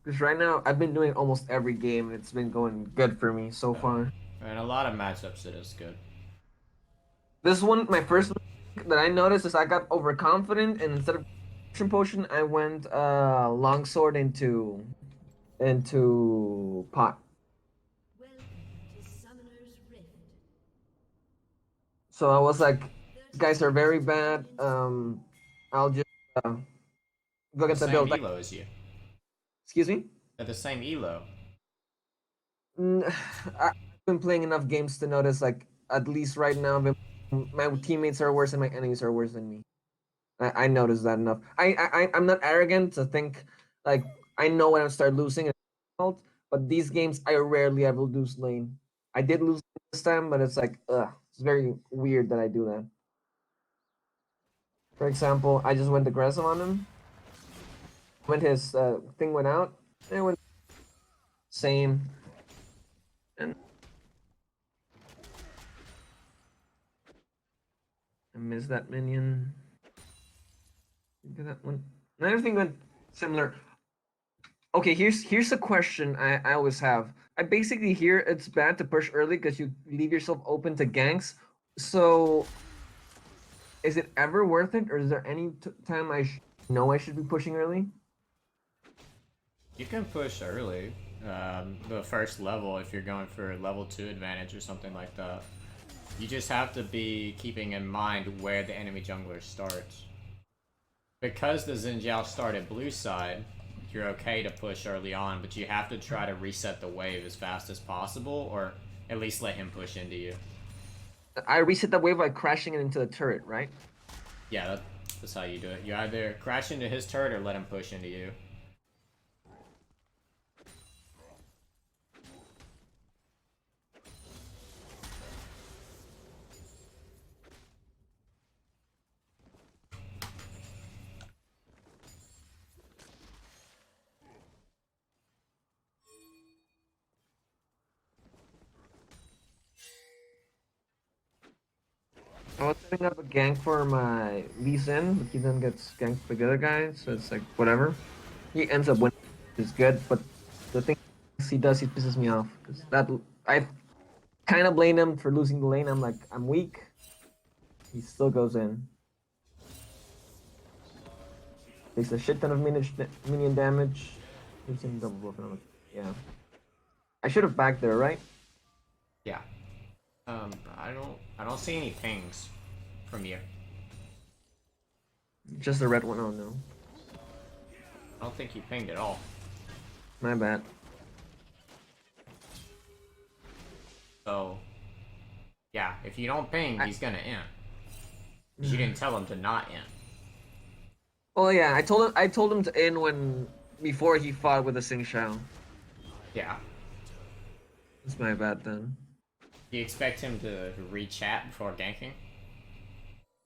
Because right now I've been doing almost every game and it's been going good for me so far. And a lot of matchups it is good. This one, my first mistake that I noticed is I got overconfident and instead of potion, I went longsword into pot. So I was like, these guys are very bad. I'll just uh, go The get the same build. Like, elo as you. excuse me. At the same elo. I've been playing enough games to notice, like, at least right now, my teammates are worse and my enemies are worse than me. I noticed that enough. I'm not arrogant to think like I know when I start losing, but these games I rarely ever lose lane. I did lose this time, but it's like it's very weird that I do that. For example, I just went aggressive on him when his thing went out. It went same, and I missed that minion. Look at that one. Another thing went similar. Okay, here's a question I always have. I basically hear it's bad to push early because you leave yourself open to ganks. So is it ever worth it, or is there any time know I should be pushing early? You can push early. The first level if you're going for level 2 advantage or something like that. You just have to be keeping in mind where the enemy jungler starts. Because the Xin started blue side, you're okay to push early on, but you have to try to reset the wave as fast as possible, or at least let him push into you. I reset the wave by crashing it into the turret, right? Yeah, that's how you do it. You either crash into his turret or let him push into you. I was setting up a gank for my Lee Sin, but he then gets ganked by the other guy, so it's like whatever. He ends up winning, which is good, but the thing he does, he pisses me off. Cause that I kind of blame him for losing the lane. I'm like, I'm weak. He still goes in. Takes a shit ton of minion damage. Gives him double buff, and I'm like, yeah. I should have backed there, right? Yeah. I don't see any pings from you. Just the red one. Oh no, I don't think you pinged at all. my bad. So, yeah, if you don't ping, I, he's gonna end. Because you didn't tell him to not end. well, yeah, I told him to end when before he fought with the Sing Shao. Yeah. It's my bad then. Do you expect him to re-chat before ganking?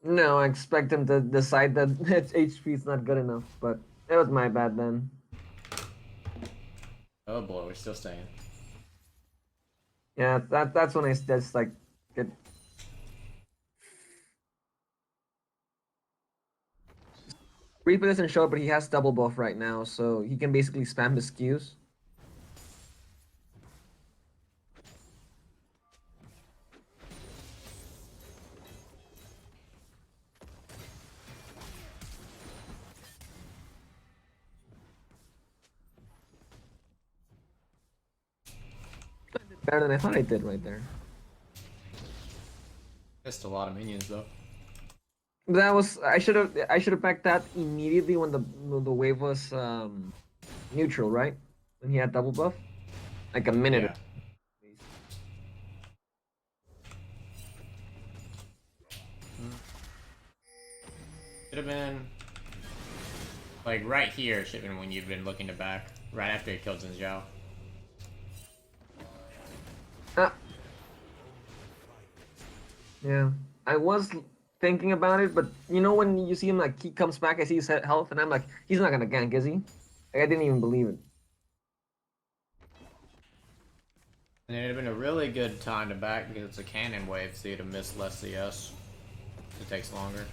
No, I expect him to decide that its HP is not good enough, but it was my bad then. Oh boy, we're still staying. Yeah, that's when I just like get Reaper doesn't show, but he has double buff right now, so he can basically spam his Qs. I did better than I thought I did right there. Missed a lot of minions though. But that was I should have backed that immediately when the wave was neutral, right? When he had double buff, like a minute. Yeah. Should have been like right here. Should have been when you've been looking to back. Right after he killed Xin. Ah, yeah. I was thinking about it, but you know when you see him like he comes back, I see his health, and I'm like, he's not gonna gank, is he? Like I didn't even believe it. And it'd have been a really good time to back because it's a cannon wave, so you'd have missed less CS. It takes longer.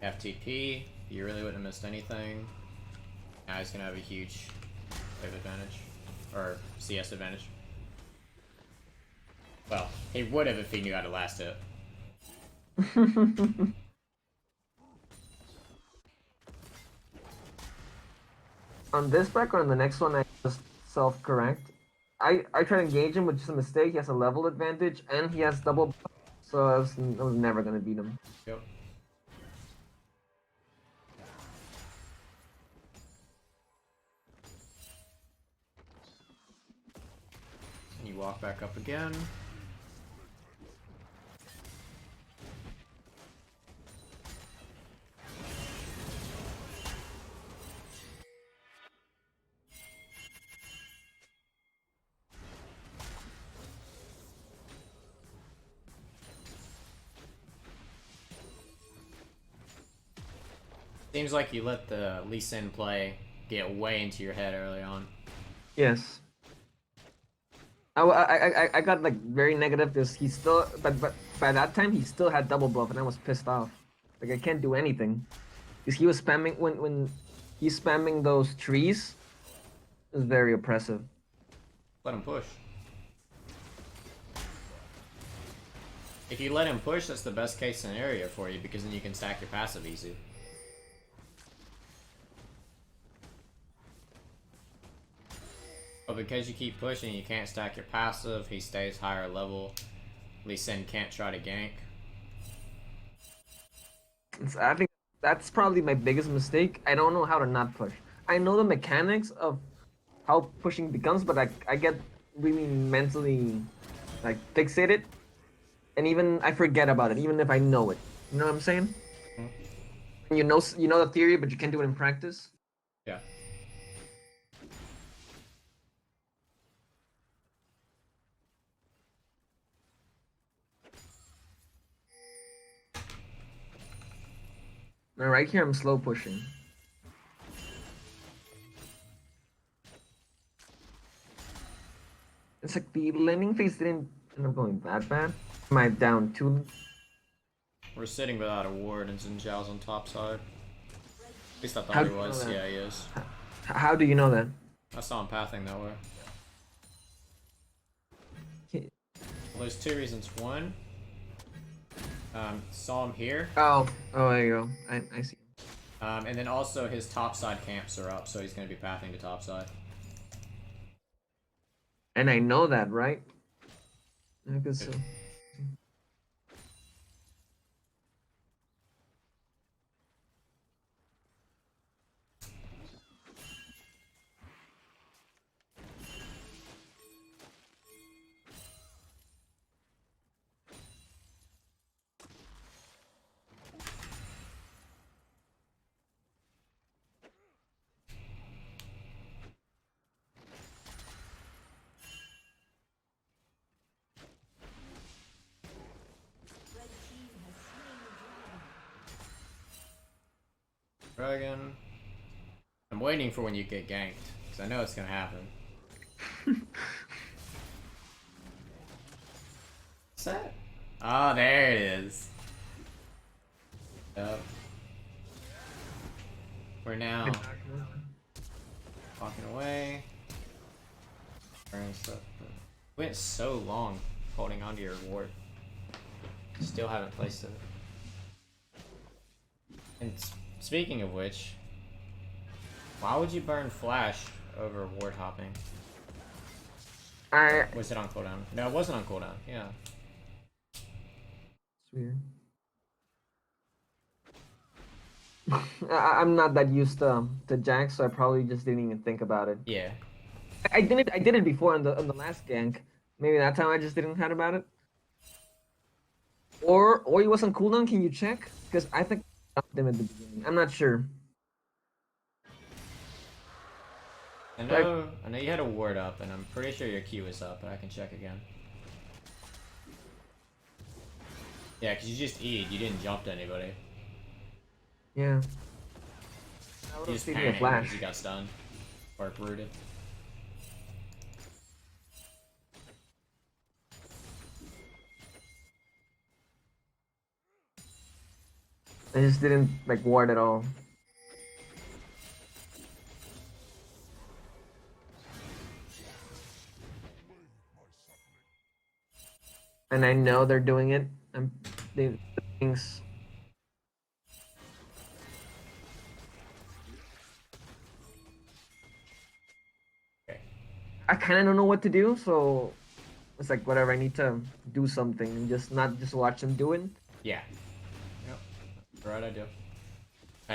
FTP, you really wouldn't have missed anything. Now Now he's gonna have a huge wave advantage. Or CS advantage. Well, he would have if he knew how to last it. On this back or on the next one, I just self-correct. I try to engage him, which is a mistake. He has a level advantage, and he has double buff, so I was never gonna beat him. Yep. And you walk back up again. Seems like you let the Lee Sin play get way into your head early on. Yes. I got like very negative because he still, but by that time he still had double buff, and I was pissed off. Like I can't do anything because he was spamming when he's spamming those trees. It was very oppressive. Let him push. If you let him push, that's the best case scenario for you because then you can stack your passive easy. But because you keep pushing, you can't stack your passive, he stays higher level. Lee Sin can't try to gank. I think that's probably my biggest mistake. I don't know how to not push. I know the mechanics of how pushing becomes, but I get really mentally like fixated, and even I forget about it, even if I know it. You know what I'm saying? Mm-hmm. You know the theory, but you can't do it in practice. Yeah. Now right here, I'm slow pushing. It's like the landing phase didn't end up going that bad. Am I down two? We're sitting without a ward and Xin Zhao's on top side. At least I thought How he do you know was. that? Yeah, he is. How do you know that? I saw him pathing that way. Okay. Well, there's two reasons. One, saw him here. Oh, there you go. I see. And then also his top side camps are up, so he's going to be pathing to top side. And I know that, right? I guess so. Dragon. I'm waiting for when you get ganked, because I know it's going to happen. What's that? Oh, there it is. Yep. We're now walking away. Went so long holding onto your ward. Still haven't placed it. And speaking of which, why would you burn flash over ward hopping? Was it on cooldown? No, it wasn't on cooldown. Yeah. It's weird. I'm not that used to Jax, so I probably just didn't even think about it. Yeah. I did it before on the last gank. Maybe that time I just didn't think about it. Or he was on cooldown. Can you check? Because I think I stopped him at the beginning. I'm not sure. I know you had a ward up, and I'm pretty sure your Q is up, but I can check again. Yeah, because you just E'd, you didn't jump to anybody. Yeah. You just panicked because you got stunned. Or rooted. I just didn't like ward at all. and I know they're doing it. They things. Okay. I kind of don't know what to do, so it's like whatever. I need to do something and just not just watch them do it. Yeah. Yep. That's the right idea.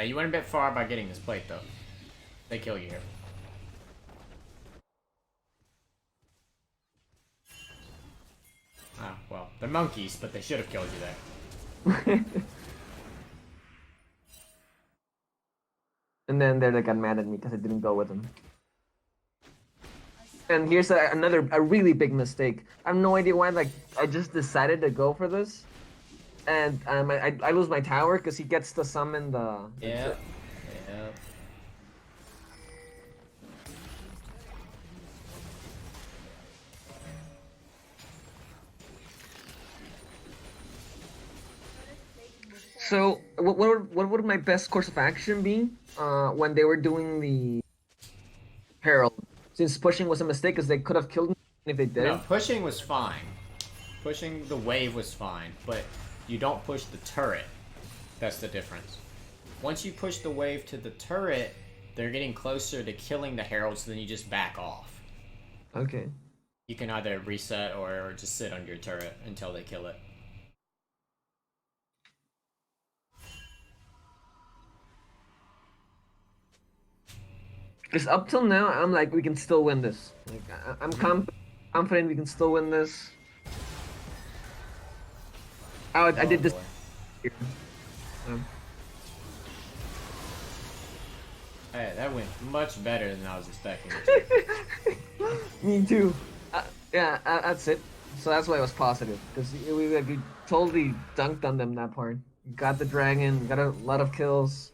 You went a bit far by getting this plate, though. They kill you here. Ah, well, they're monkeys, but they should have killed you there. And then they got mad at me because I didn't go with them. And here's a really big mistake. I have no idea why. Like I just decided to go for this, and I lose my tower because he gets to summon the. Yeah. Yeah. So what would my best course of action be when they were doing the Herald? Since pushing was a mistake, because they could have killed me if they No, didn't. pushing was fine. Pushing the wave was fine, but you don't push the turret. That's the difference. Once you push the wave to the turret, they're getting closer to killing the heralds, so then you just back off. Okay. You can either reset or just sit on your turret until they kill it. Because up till now, I'm like, we can still win this. Like, I'm confident we can still win this. I did this. Boy. Here. Hey, that went much better than I was expecting. Me too. Yeah, that's it. So that's why it was positive. Because we totally dunked on them that part. Got the dragon, got a lot of kills.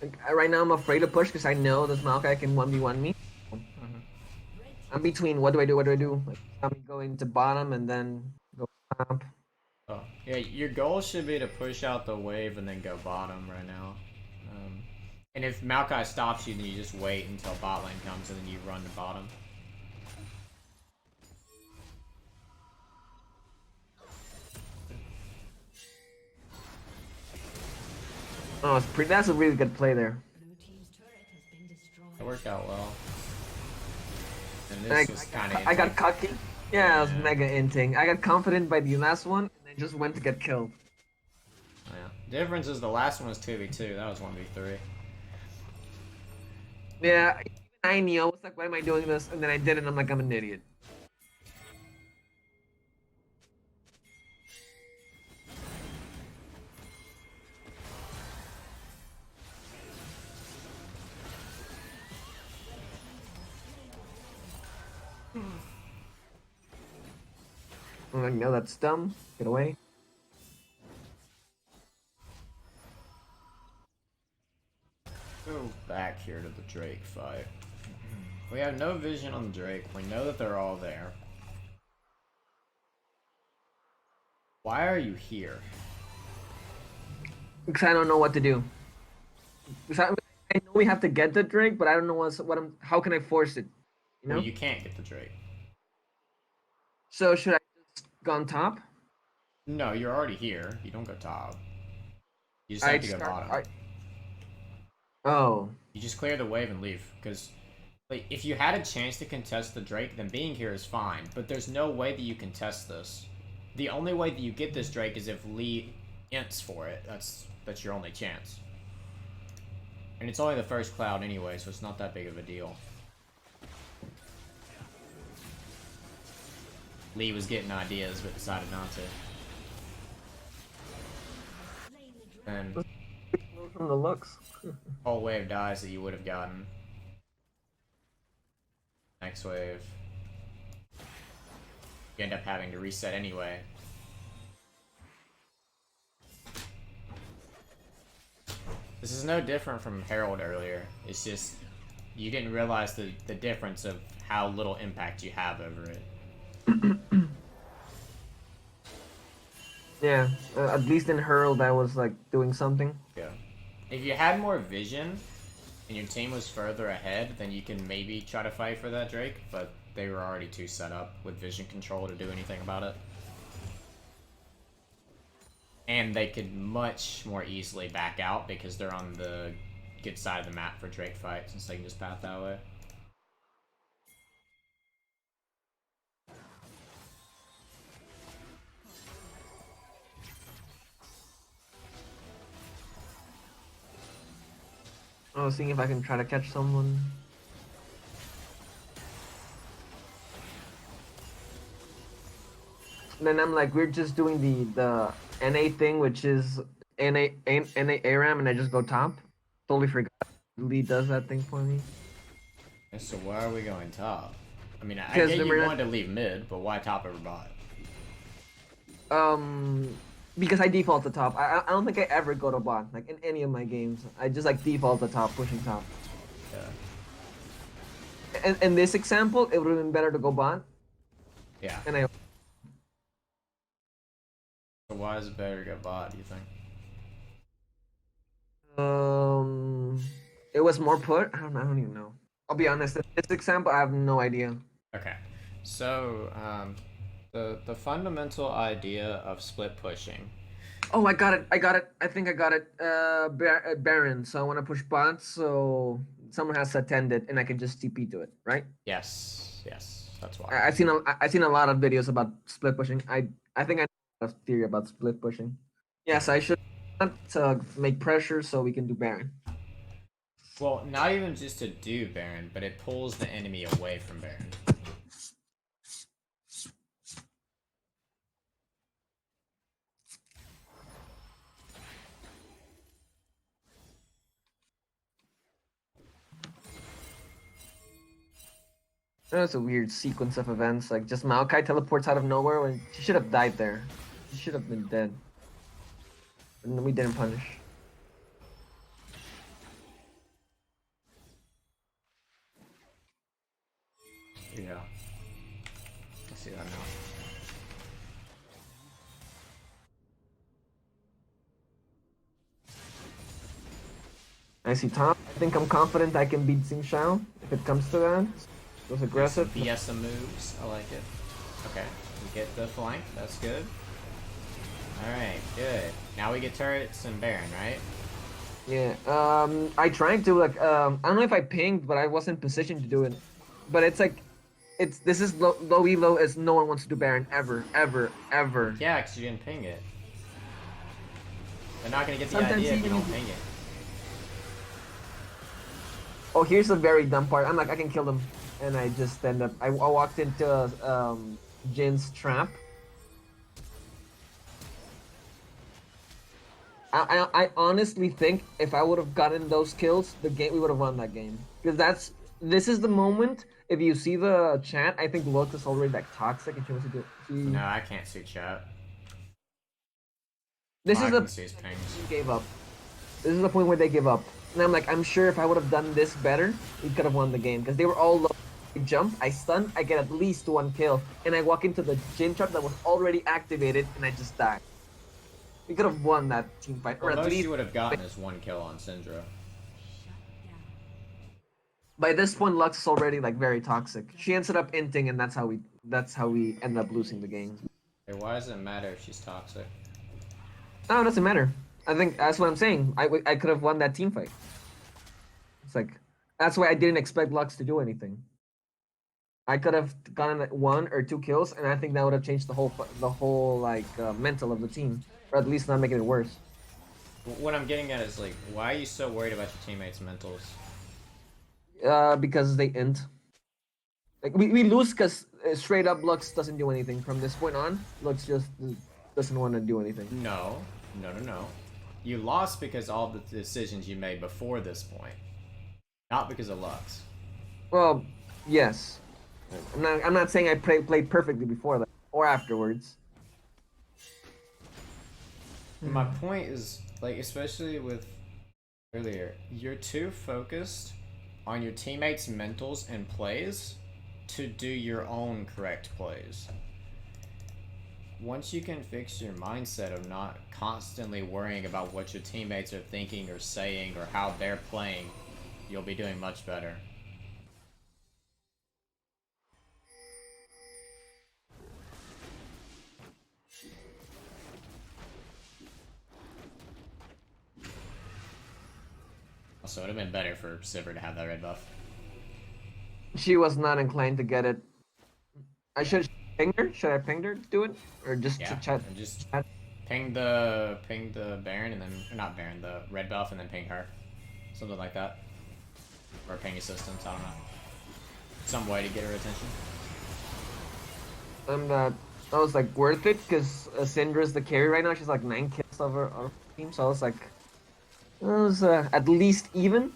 Like, right now I'm afraid to push because I know this Maokai can 1v1 me. I'm between what do I do, what do I do? Like, I'm going to bottom and then go top. Oh, yeah, your goal should be to push out the wave and then go bottom right now. And if Maokai stops you, then you just wait until bot lane comes and then you run to bottom. Oh, it's pretty. That's a really good play there. It worked out well. And I, this was kind of. I got cocky. Yeah, I was Yeah. mega inting. I got confident by the last one, and I just went to get killed. Yeah. Difference is the last one was 2v2. That was 1v3. Yeah, I knew. I was like, why am I doing this? And then I did it, and I'm like, I'm an idiot. I'm like, no, that's dumb. Get away. Go back here to the Drake fight. We have no vision on the Drake. We know that they're all there. Why are you here? Because I don't know what to do. Because I know we have to get the Drake, but I don't know what I'm. How can I force it? You know. Well, you can't get the Drake. So should I just go on top? No, you're already here. You don't go top. You just have to go bottom. Oh. You just clear the wave and leave. Because like, if you had a chance to contest the Drake, then being here is fine. But there's no way that you contest this. The only way that you get this Drake is if Lee ints for it. That's your only chance. And it's only the first cloud anyway, so it's not that big of a deal. Lee was getting ideas, but decided not to. And From the looks. whole wave dies that you would have gotten. Next wave. You end up having to reset anyway. This is no different from Herald earlier. It's just you didn't realize the difference of how little impact you have over it. Yeah, at least in Herald, I was like doing something. Yeah. If you had more vision and your team was further ahead, then you can maybe try to fight for that Drake, but they were already too set up with vision control to do anything about it. And they could much more easily back out because they're on the good side of the map for Drake fights, since they can just path that way. I was seeing if I can try to catch someone. Then I'm like, we're just doing the NA thing, which is NA ARAM, and I just go top. Totally forgot. Lee does that thing for me. And so why are we going top? I mean, I Because get then you we're wanted to leave mid, but why top over bot? because I default to top. I don't think I ever go to bot like in any of my games. I just like default to top, pushing top. Yeah. In this example, it would have been better to go bot, Yeah. and I So why is it better to go bot, do you think? it was more put. I don't know. I don't even know. I'll be honest. In this example, I have no idea. Okay. So, the fundamental idea of split pushing. Oh, I got it. I got it. I think I got it. Baron. So I want to push bots. So someone has to attend it, and I can just TP to it, right? Yes, yes, that's why. I've seen a lot of videos about split pushing. I think I know a theory about split pushing. Yes, I should to make pressure so we can do Baron. Well, not even just to do Baron, but it pulls the enemy away from Baron. That's a weird sequence of events. Like just Maokai teleports out of nowhere when she should have died there. She should have been dead. And we didn't punish. Yeah. I see that now. I see top. I think I'm confident I can beat Xing Shao if it comes to that. Goes aggressive. BSM moves, I like it. Okay, we get the flank, that's good. Alright, good. Now we get turrets and Baron, right? Yeah. I tried to like I don't know if I pinged, but I wasn't positioned to do it. But it's like this is low elo as no one wants to do Baron ever, ever, ever. Yeah, because you didn't ping it. They're not gonna get the Sometimes idea if you even don't if- ping it. Oh, here's the very dumb part. I'm like, I can kill them, and I just end up. I walked into Jin's trap. I honestly think if I would have gotten those kills, we would have won that game. Because this is the moment. If you see the chat, I think Lux is already like toxic, and she wants to do. No, I can't see chat. This All is I the can see is pings. gave up. This is the point where they give up. And I'm like, I'm sure if I would have done this better, we could have won the game. Because they were all low. I jump, I stun, I get at least one kill. And I walk into the Jin trap that was already activated, and I just die. We could have won that team fight. The Or at most least you would have gotten is one kill on Syndra. by this point, Lux is already like very toxic. She ends up inting, and that's how we end up losing the game. Hey, why does it matter if she's toxic? No, it doesn't matter. I think that's what I'm saying. I could have won that team fight. It's like that's why I didn't expect Lux to do anything. I could have gotten like one or two kills, and I think that would have changed the whole like mental of the team, or at least not making it worse. What I'm getting at is like, why are you so worried about your teammates' mentals? Because they int. Like we lose because straight up Lux doesn't do anything from this point on. Lux just doesn't want to do anything. No, no, no, no. You lost because all the decisions you made before this point, not because of Lux. Well, yes. I'm not saying I played perfectly before that or afterwards. My point is, like, especially with earlier, you're too focused on your teammates' mentals and plays to do your own correct plays. once you can fix your mindset of not constantly worrying about what your teammates are thinking or saying or how they're playing, you'll be doing much better. Also, it would have been better for Silver to have that red buff. She was not inclined to get it. I should ping her. Should I ping her to do it, or just Yeah, chat? and just Chat? ping the Baron and then or not Baron, the red buff and then ping her, something like that, or ping assistance. I don't know, some way to get her attention. That was like worth it because Syndra's the carry right now. She's like 9 kills over our team, so I was like, it was at least even.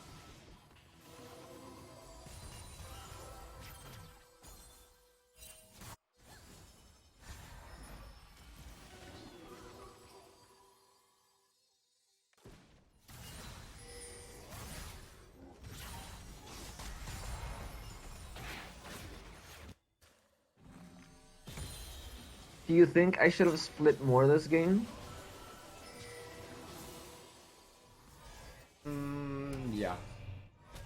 Do you think I should have split more this game? Yeah.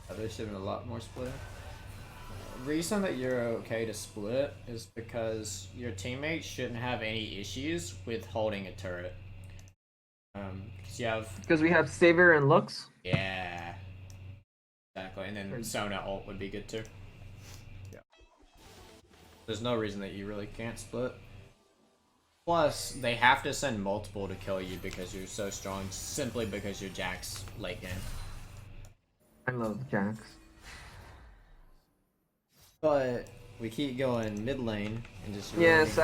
There should have been a lot more split. Reason that you're okay to split is because your teammates shouldn't have any issues with holding a turret. Because you have... Because we have Savior and Lux. Yeah. Exactly, and then Sona ult would be good too. Yeah. There's no reason that you really can't split. Plus, they have to send multiple to kill you because you're so strong, simply because you're Jax late game. I love Jax. But we keep going mid lane and just. Yes,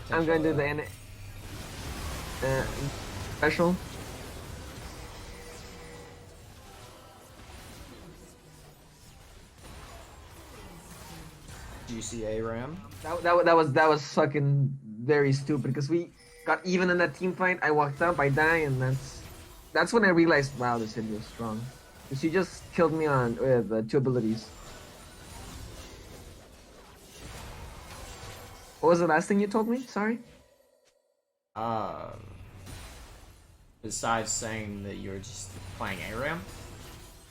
I'm going to do the special. GCA Ram. That was fucking very stupid because we got even in that team fight. I walked up, I die, and that's when I realized, wow, this hit was strong. She just killed me on with 2 abilities. What was the last thing you told me? Sorry. Besides saying that you're just playing ARAM?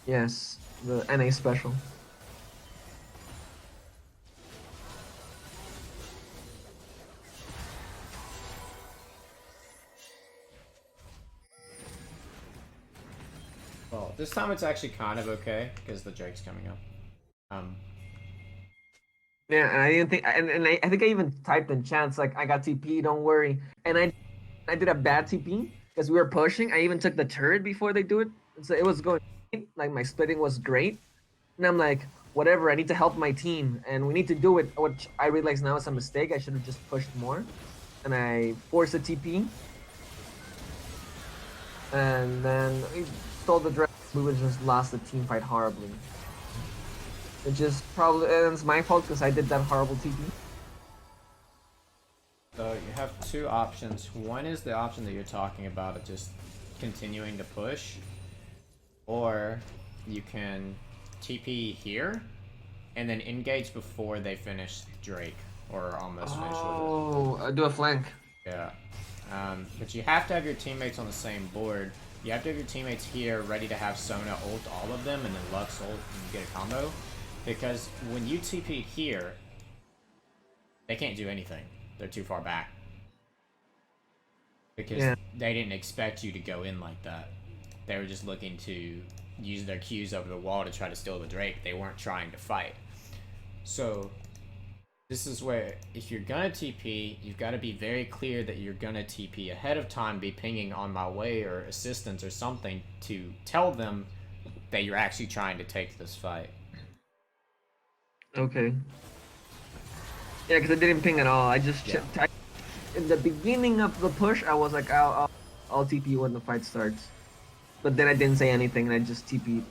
Yes, the NA special. Well, this time it's actually kind of okay because the Drake's coming up. Yeah, and I didn't think, and I think I even typed in chance like I got TP, don't worry. And I did a bad TP because we were pushing. I even took the turret before they do it, and so it was going like my splitting was great. And I'm like, whatever, I need to help my team, and we need to do it. Which I realize now is a mistake. I should have just pushed more, and I forced a TP, and then we stole the draft. We would just lost the team fight horribly. Which is probably, and it's my fault because I did that horrible TP. So you have 2 options. One is the option that you're talking about of just continuing to push, or you can TP here and then engage before they finish Drake or almost finish with it. Oh, do a flank. Yeah. But you have to have your teammates on the same board. You have to have your teammates here ready to have Sona ult all of them and then Lux ult and get a combo. Because when you TP here, they can't do anything. They're too far back. Because they didn't expect you to go in like that. They were just looking to use their Qs over the wall to try to steal the Drake. They weren't trying to fight. So, this is where, if you're gonna TP, you've got to be very clear that you're gonna TP ahead of time, be pinging on my way or assistance or something to tell them that you're actually trying to take this fight. Okay. Yeah, because I didn't ping at all. I just in the beginning of the push, I was like, I'll TP when the fight starts, but then I didn't say anything and I just TP'd.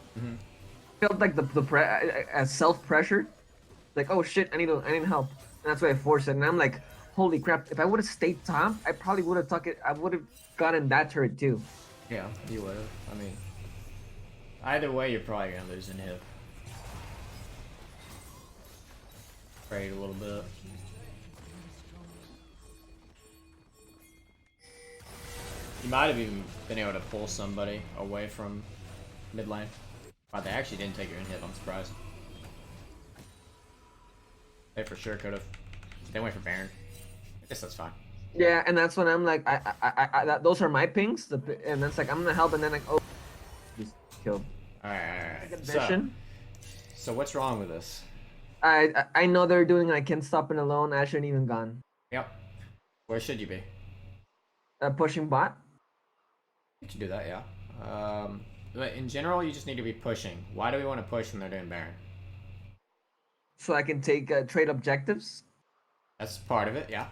Felt like the self pressure, like oh shit, I need help, and that's why I forced it. And I'm like, holy crap! If I would have stayed top, I probably would have took it. I would have gotten that turret too. Yeah, you would have. I mean, either way, you're probably gonna lose in hip. Trade a little bit. You might have even been able to pull somebody away from mid lane. Wow, they actually didn't take your in hit. I'm surprised. They for sure could have. They went for Baron. I guess that's fine. Yeah, and that's when I'm like, those are my pings, and that's like I'm gonna help, and then like, oh, just killed. Alright. So what's wrong with this? I know they're doing I can't stop it alone. I shouldn't even gone. Yep. Where should you be? Pushing bot. You should do that, yeah. But in general, you just need to be pushing. Why do we want to push when they're doing Baron? So I can take trade objectives. That's part of it, yeah.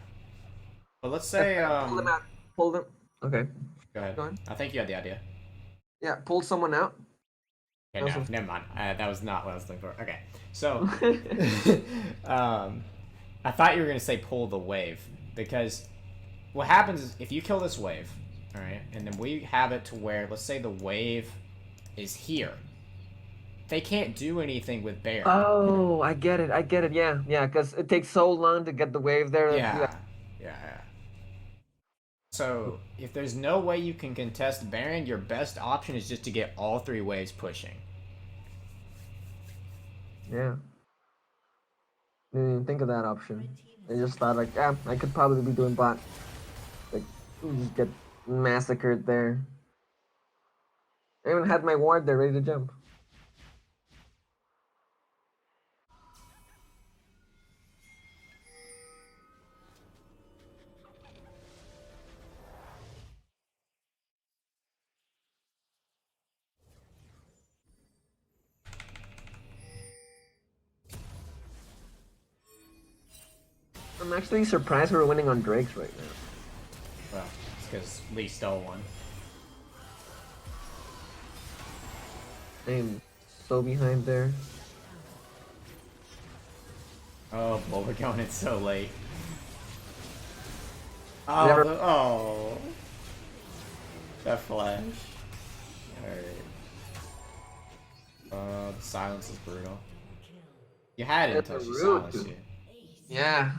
But let's say pull them out. Pull them. Okay. Go ahead. Go on. I think you had the idea. Yeah, pull someone out. Okay, no, never mind. That was not what I was looking for. Okay, so I thought you were gonna say pull the wave, because what happens is if you kill this wave, all right, and then we have it to where, let's say the wave is here, they can't do anything with Baron. Oh, I get it. Yeah, because it takes so long to get the wave there. Yeah. So if there's no way you can contest Baron, your best option is just to get all 3 waves pushing. Yeah. Didn't even think of that option. I just thought like, yeah, I could probably be doing bot. Like, just get massacred there. I even had my ward there ready to jump. I'm actually surprised we're winning on Drakes right now. Well, it's because Lee stole one. I'm so behind there. Oh, boy, we're going in so late. Oh, Never... oh. That flash. Alright. The silence is brutal. You had it until she silenced you. Yeah.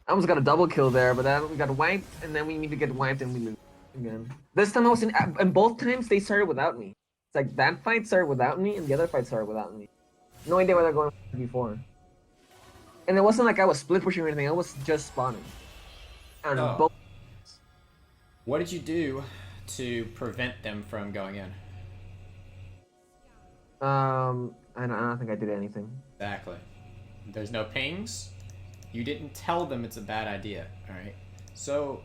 I almost got a double kill there, but then we got wiped, and then we need to get wiped, and we lose again. This time I was in, and both times they started without me. It's like that fight started without me, and the other fight started without me. No idea where they're going before. And it wasn't like I was split pushing or anything, I was just spawning. And both. What did you do to prevent them from going in? I don't think I did anything. Exactly. There's no pings. You didn't tell them it's a bad idea, alright? So,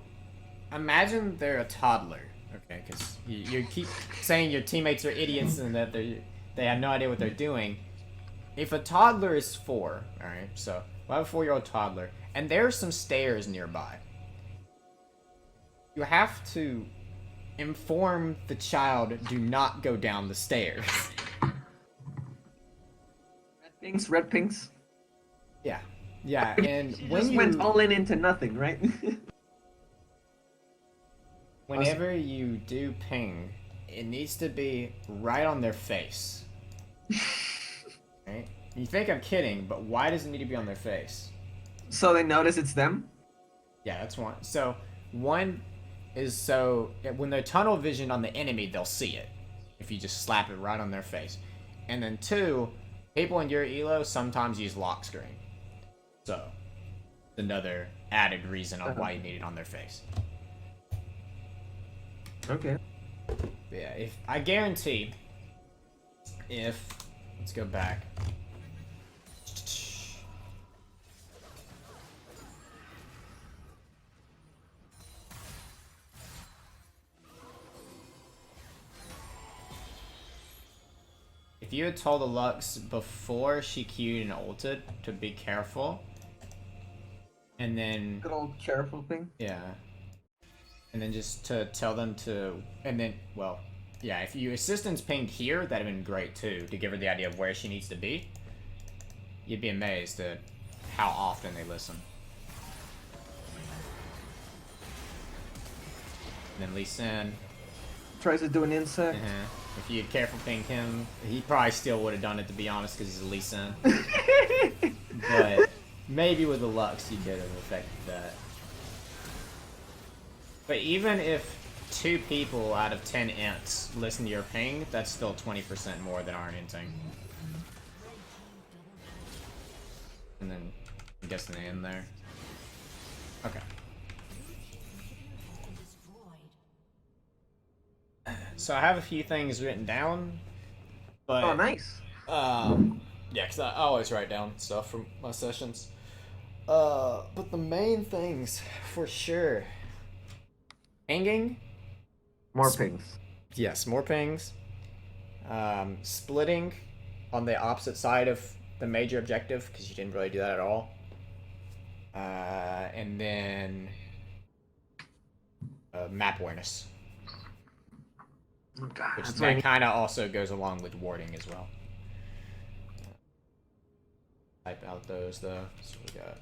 imagine they're a toddler, okay? Because you keep saying your teammates are idiots and that they have no idea what they're doing. If a toddler is 4, alright? So, we have a 4-year-old toddler, and there are some stairs nearby. You have to inform the child, do not go down the stairs. Red pinks. Yeah, and when just you went all in into nothing, right? Whenever you do ping, it needs to be right on their face. Right? You think I'm kidding, but why does it need to be on their face? So they notice it's them? Yeah, that's one. So, one is so when they're tunnel vision on the enemy, they'll see it. If you just slap it right on their face. And then 2, people in your elo sometimes use lock screen. So, another added reason on why you need it on their face. Okay. Yeah, I guarantee let's go back. If you had told the Lux before she queued and ulted to be careful, and then... Good old careful thing? Yeah. And then just to tell them to... And then, well, yeah, if you assistance pinged here, that'd have been great too, to give her the idea of where she needs to be. You'd be amazed at how often they listen. And then Lee Sin. Tries to do an insect. If you had careful pinged him, he probably still would have done it, to be honest, because he's a Lee Sin. But maybe with the Lux, you could have affected that. But even if 2 people out of 10 ints listen to your ping, that's still 20% more than aren't inting. And then I'm guessing the end there. Okay. So I have a few things written down, but Oh, nice. yeah, because I always write down stuff from my sessions. But the main things for sure: pinging. More pings. Yes, more pings. Splitting on the opposite side of the major objective because you didn't really do that at all. And then map awareness, Oh, God, which that's what I that need. kind of also goes along with warding as well. Type out those though. So we got